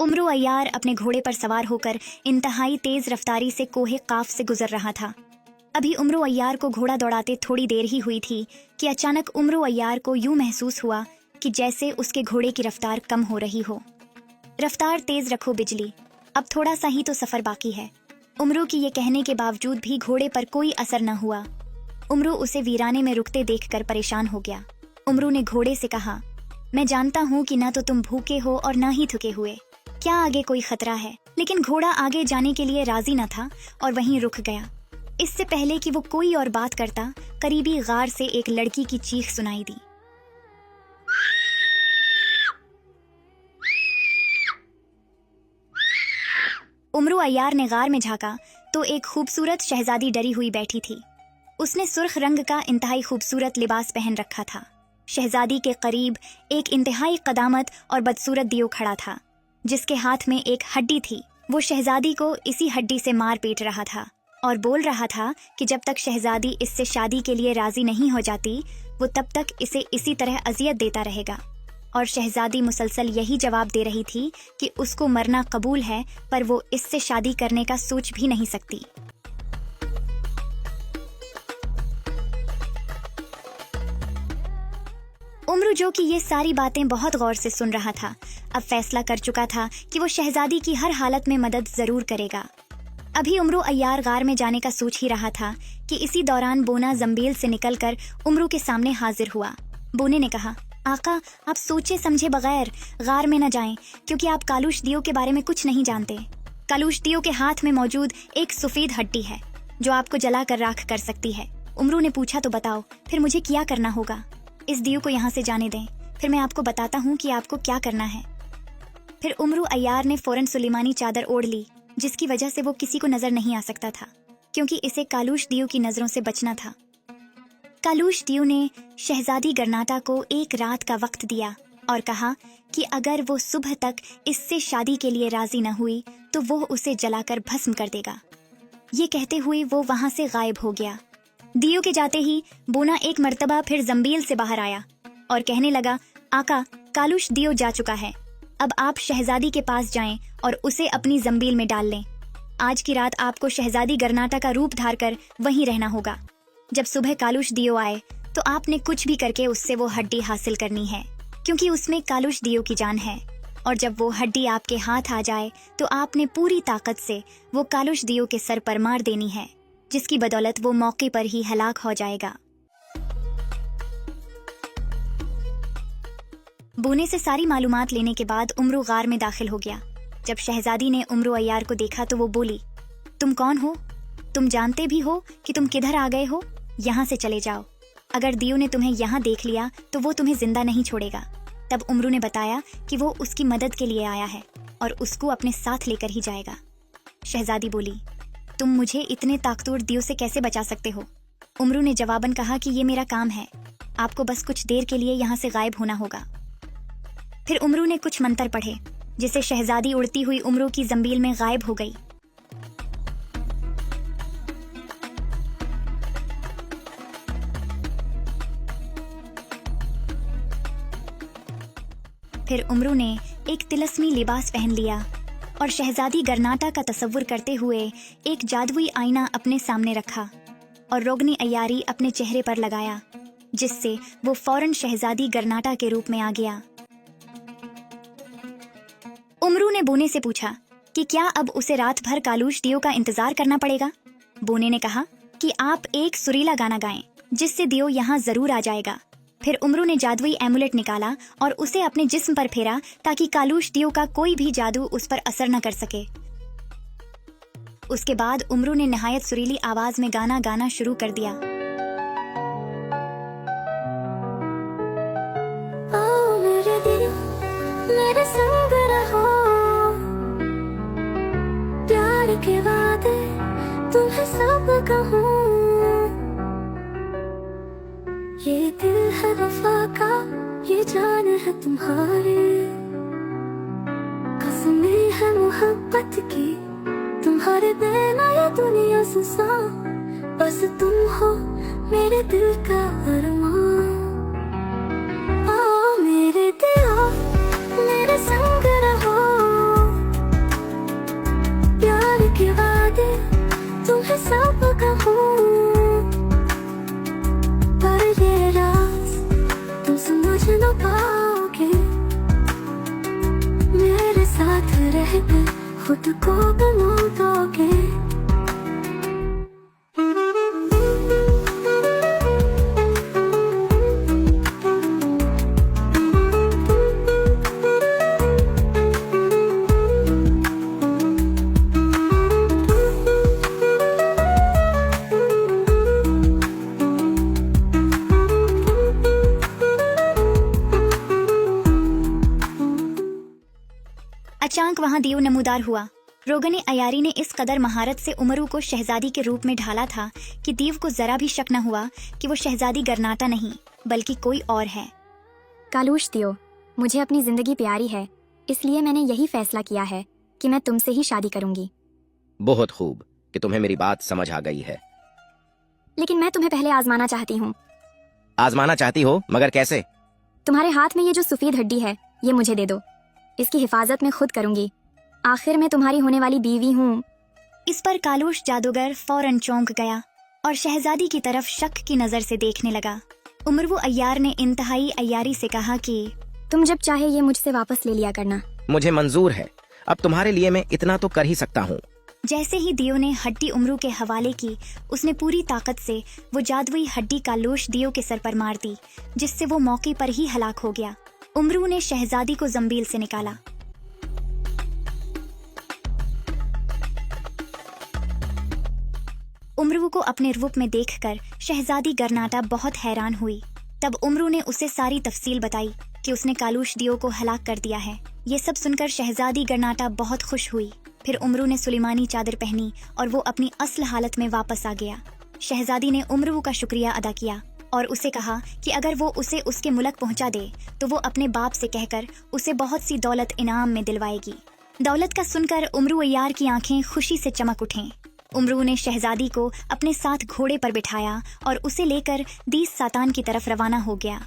उमरू अय्यार अपने घोड़े पर सवार होकर इंतहाई तेज रफ्तारी से कोहे काफ से गुजर रहा था। अभी उमरू अय्यार को घोड़ा दौड़ाते थोड़ी देर ही हुई थी कि अचानक उमरू अय्यार को यूं महसूस हुआ कि जैसे उसके घोड़े की रफ्तार कम हो रही हो। रफ्तार तेज रखो बिजली, अब थोड़ा सा ही तो सफर बाकी है। उमरू की ये कहने के बावजूद भी घोड़े पर कोई असर न हुआ। उमरू उसे वीराने में रुकते देखकर परेशान हो गया। उमरू ने घोड़े से कहा, मैं जानता हूँ कि ना तो तुम भूखे हो और ना ही थके हुए, क्या आगे कोई खतरा है? लेकिन घोड़ा आगे जाने के लिए राजी न था और वहीं रुक गया। इससे पहले कि वो कोई और बात करता, करीबी गार से एक लड़की की चीख सुनाई दी। उमरू अय्यार ने गार में झांका तो एक खूबसूरत शहजादी डरी हुई बैठी थी। उसने सुर्ख रंग का इंतहाई खूबसूरत लिबास पहन रखा था। शहजादी के करीब एक इंतहाई कदामत और बदसूरत दियो खड़ा था, जिसके हाथ में एक हड्डी थी। वो शहजादी को इसी हड्डी से मार पीट रहा था और बोल रहा था कि जब तक शहजादी इससे शादी के लिए राजी नहीं हो जाती, वो तब तक इसे इसी तरह अजियत देता रहेगा। और शहजादी मुसलसल यही जवाब दे रही थी कि उसको मरना कबूल है, पर वो इससे शादी करने का सोच भी नहीं सकती। उमरू, जो कि ये सारी बातें बहुत गौर से सुन रहा था, अब फैसला कर चुका था कि वो शहजादी की हर हालत में मदद जरूर करेगा। अभी उमरू अय्यार गार में जाने का सोच ही रहा था कि इसी दौरान बोना जंबील से निकलकर उमरू के सामने हाजिर हुआ। बोने ने कहा, आका, आप सोचे समझे बगैर गार में न जाएं, क्योंकि आप कालूश दियो के बारे में कुछ नहीं जानते। कालूश दियो के हाथ में मौजूद एक सफेद हड्डी है जो आपको जला कर राख कर सकती है। उमरू ने पूछा, तो बताओ फिर मुझे क्या करना होगा? इस दियो को यहाँ से जाने दें, फिर मैं आपको बताता हूँ कि आपको क्या करना है। फिर उमरू अय्यार ने फौरन सुलेमानी चादर ओढ़ ली, जिसकी वजह से वो किसी को नजर नहीं आ सकता था, क्योंकि इसे कालूश दियो की नजरों से बचना था। कालूश दियो ने शहजादी गरनाटा को एक रात का वक्त दिया और कहा कि अगर वो सुबह तक इससे शादी के लिए राजी न हुई तो वो उसे जलाकर भस्म कर देगा। ये कहते हुए वो वहां से गायब हो गया। दियो के जाते ही बोना एक मर्तबा फिर जंबील से बाहर आया और कहने लगा, आका, कालूश दियो जा चुका है, अब आप शहजादी के पास जाएं और उसे अपनी जंबील में डाल लें। आज की रात आपको शहजादी गरनाटा का रूप धार कर वहीं रहना होगा। जब सुबह कालूश दियो आए तो आपने कुछ भी करके उससे वो हड्डी हासिल करनी है, क्योंकि उसमें कालूश दियो की जान है। और जब वो हड्डी आपके हाथ आ जाए तो आपने पूरी ताकत से वो कालूश दियो के सर पर मार देनी है, जिसकी बदौलत वो मौके पर ही हलाक हो जाएगा। बोने से सारी मालूमात लेने के बाद उमरू गार में दाखिल हो गया। जब शहजादी ने उमरू अय्यार को देखा तो वो बोली, तुम कौन हो? तुम जानते भी हो कि तुम किधर आ गए हो? यहाँ से चले जाओ। अगर दियो ने तुम्हें यहाँ देख लिया तो वो तुम्हें जिंदा नहीं छोड़ेगा। तब उमरू ने बताया कि वो उसकी मदद के लिए आया है और उसको अपने साथ लेकर ही जाएगा। शहजादी बोली, तुम मुझे इतने ताकतवर दियो से कैसे बचा सकते हो? उमरू ने जवाबन कहा कि ये मेरा काम है, आपको बस कुछ देर के लिए यहाँ से गायब होना होगा। फिर उमरू ने कुछ मंत्र पढ़े, जिससे शहजादी उड़ती हुई उमरू की जंबील में गायब हो गई। फिर उमरू ने एक तिलस्मी लिबास पहन लिया और शहजादी गरनाटा का तसव्वुर करते हुए एक जादुई आईना अपने सामने रखा और रोगनी अय्यारी अपने चेहरे पर लगाया, जिससे वो फौरन शहजादी गरनाटा के रूप में आ गया। उमरू ने बोने से पूछा कि क्या अब उसे रात भर कालूश दियो का इंतजार करना पड़ेगा? बोने ने कहा कि आप एक सुरीला गाना गाएं, जिससे दियो यहाँ जरूर आ जाएगा। फिर उमरू ने जादुई एमुलेट निकाला और उसे अपने जिस्म पर फेरा, ताकि कालूश दियो का कोई भी जादू उस पर असर न कर सके। उसके बाद उमरू ने नहायत सुरीली आवाज में गाना गाना शुरू कर दिया। ओ मेरे दिल, मेरे संग रहो, प्यार के वादे तुम्हें सब कहूँ। ये दिल है वफा का, ये जान है तुम्हारी, कसमें है मोहब्बत की, तुम्हारे बिना ये दुनिया सुनसान, बस तुम हो मेरे दिल का अरमान। ओ मेरे दिल, मेरे संग रहो, साथ रहकर खुद को बना दोगे। अचानक वहां दीव नमूदार हुआ। रोगन अयारी ने इस कदर महारत से उमरू को शहजादी के रूप में ढाला था कि दीव को जरा भी शक न हुआ कि वो शहजादी गर्नाटा नहीं बल्कि कोई और है। कालूश दियो, मुझे अपनी जिंदगी प्यारी है, इसलिए मैंने यही फैसला किया है कि मैं तुमसे ही शादी करूंगी। बहुत खूब कि तुम्हें मेरी बात समझ आ गई है। लेकिन मैं तुम्हें पहले आजमाना चाहती हूँ। आजमाना चाहती हो, मगर कैसे? तुम्हारे हाथ में ये जो सफेद हड्डी है, ये मुझे दे दो। इसकी हिफाजत मैं खुद करूंगी। आखिर मैं तुम्हारी होने वाली बीवी हूँ। इस पर कालूश जादूगर फौरन चौंक गया और शहजादी की तरफ शक की नजर से देखने लगा। उमरू अय्यार ने इंतहाई अय्यारी से कहा कि तुम जब चाहे ये मुझसे वापस ले लिया करना। मुझे मंजूर है, अब तुम्हारे लिए मैं इतना तो कर ही सकता हूँ। जैसे ही दियो ने हड्डी उमरू के हवाले की, उसने पूरी ताकत से वो जादुई हड्डी कालूश दियो के सर पर मार दी, जिससे वो मौके पर ही हलाक हो गया। उमरू ने शहजादी को जंबील से निकाला। उमरू को अपने रूप में देखकर शहजादी गर्नाटा बहुत हैरान हुई। तब उमरू ने उसे सारी तफसील बताई कि उसने कालूश दियो को हलाक कर दिया है। ये सब सुनकर शहजादी गर्नाटा बहुत खुश हुई। फिर उमरू ने सुलेमानी चादर पहनी और वो अपनी असल हालत में वापस आ गया। शहजादी ने उमरू का शुक्रिया अदा किया और उसे कहा कि अगर वो उसे उसके मुल्क पहुंचा दे तो वो अपने बाप से कहकर उसे बहुत सी दौलत इनाम में दिलवाएगी। दौलत का सुनकर उमरू अय्यार की आंखें खुशी से चमक उठें। उमरू ने शहजादी को अपने साथ घोड़े पर बिठाया और उसे लेकर दीस सातान की तरफ रवाना हो गया।